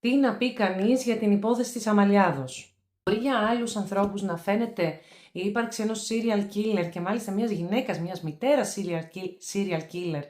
Τι να πει κανείς για την υπόθεση της Αμαλιάδος. Μπορεί για άλλους ανθρώπους να φαίνεται η ύπαρξη ενός serial killer και μάλιστα μιας γυναίκας, μιας μητέρας serial killer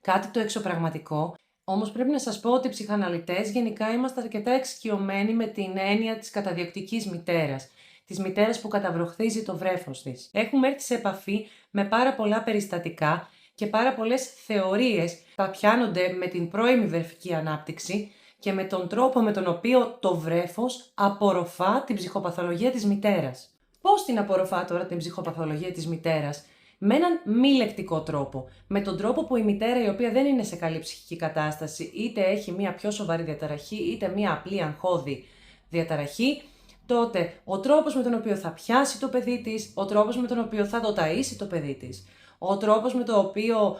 κάτι το εξωπραγματικό, όμως πρέπει να σας πω ότι οι ψυχαναλυτές γενικά είμαστε αρκετά εξοικειωμένοι με την έννοια της καταδιοκτικής μητέρας, της μητέρας που καταβροχθίζει το βρέφος της. Έχουμε έρθει σε επαφή με πάρα πολλά περιστατικά και πάρα πολλές θεωρίες που τα πιάνονται με την πρώιμη βρεφική ανάπτυξη και με τον τρόπο με τον οποίο το βρέφος απορροφά την ψυχοπαθολογία της μητέρας. Πώς την απορροφά τώρα την ψυχοπαθολογία της μητέρας? Με έναν μη λεκτικό τρόπο. Με τον τρόπο που η μητέρα, η οποία δεν είναι σε καλή ψυχική κατάσταση, είτε έχει μία πιο σοβαρή διαταραχή, είτε μία απλή αγχώδη διαταραχή, τότε ο τρόπος με τον οποίο θα πιάσει το παιδί της, ο τρόπος με τον οποίο θα το ταΐσει το παιδί της, ο τρόπος με τον οποίο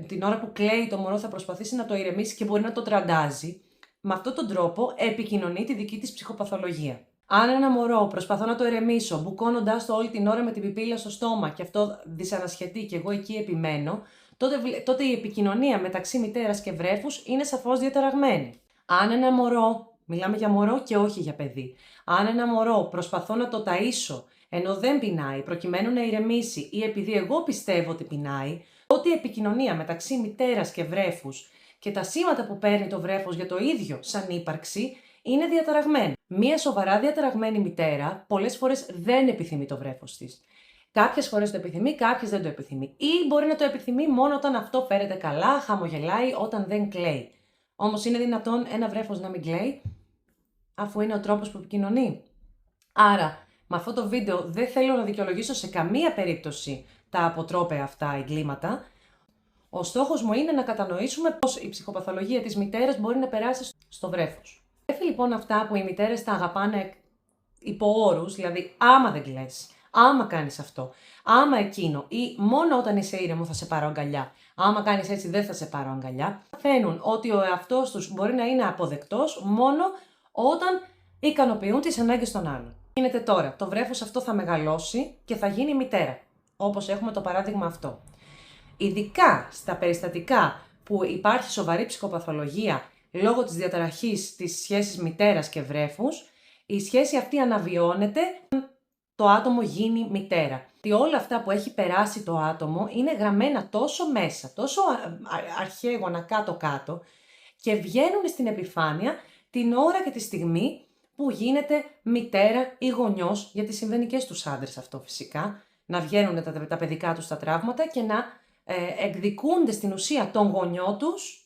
την ώρα που κλαίει το μωρό θα προσπαθήσει να το ηρεμήσει και μπορεί να το τραντάζει, με αυτόν τον τρόπο επικοινωνεί τη δική της ψυχοπαθολογία. Αν ένα μωρό προσπαθώ να το ηρεμήσω, μπουκώνοντάς το όλη την ώρα με την πιπίλα στο στόμα και αυτό δυσανασχετεί και εγώ εκεί επιμένω, τότε η επικοινωνία μεταξύ μητέρας και βρέφους είναι σαφώς διαταραγμένη. Αν ένα μωρό, μιλάμε για μωρό και όχι για παιδί, αν ένα μωρό προσπαθώ να το ταΐσω ενώ δεν πεινάει, προκειμένου να ηρεμήσει ή επειδή εγώ πιστεύω ότι πεινάει, τότε η επικοινωνία μεταξύ μητέρας και βρέφους και τα σήματα που παίρνει το βρέφος για το ίδιο σαν ύπαρξη είναι διαταραγμένη. Μία σοβαρά διαταραγμένη μητέρα πολλές φορές δεν επιθυμεί το βρέφος της. Κάποιες φορές το επιθυμεί, κάποιες δεν το επιθυμεί. Ή μπορεί να το επιθυμεί μόνο όταν αυτό φέρεται καλά, χαμογελάει, όταν δεν κλαίει. Όμως είναι δυνατόν ένα βρέφος να μην κλαίει, αφού είναι ο τρόπος που επικοινωνεί? Άρα, με αυτό το βίντεο δεν θέλω να δικαιολογήσω σε καμία περίπτωση τα αποτρόπαια αυτά εγκλήματα. Ο στόχος μου είναι να κατανοήσουμε πώς η ψυχοπαθολογία της μητέρας μπορεί να περάσει στο βρέφος. Πρέπει λοιπόν αυτά που οι μητέρες τα αγαπάνε υπό όρους, δηλαδή άμα δεν κλαις, άμα κάνεις αυτό, άμα εκείνο ή μόνο όταν είσαι ήρεμο θα σε πάρω αγκαλιά, άμα κάνεις έτσι δεν θα σε πάρω αγκαλιά, μαθαίνουν ότι ο εαυτός τους μπορεί να είναι αποδεκτός μόνο όταν ικανοποιούν τις ανάγκες των άλλων. Τι γίνεται τώρα? Το βρέφος αυτό θα μεγαλώσει και θα γίνει μητέρα, όπως έχουμε το παράδειγμα αυτό. Ειδικά στα περιστατικά που υπάρχει σοβαρή ψυχοπαθολογία λόγω της διαταραχής της σχέσης μητέρας και βρέφους, η σχέση αυτή αναβιώνεται όταν το άτομο γίνει μητέρα. Και όλα αυτά που έχει περάσει το άτομο είναι γραμμένα τόσο μέσα, τόσο αρχαίγωνα κάτω-κάτω και βγαίνουν στην επιφάνεια την ώρα και τη στιγμή που γίνεται μητέρα ή γονιός, γιατί συμβαίνει και στους άντρες αυτό φυσικά, να βγαίνουν τα παιδικά τους τα τραύματα και να εκδικούνται στην ουσία τον γονιό τους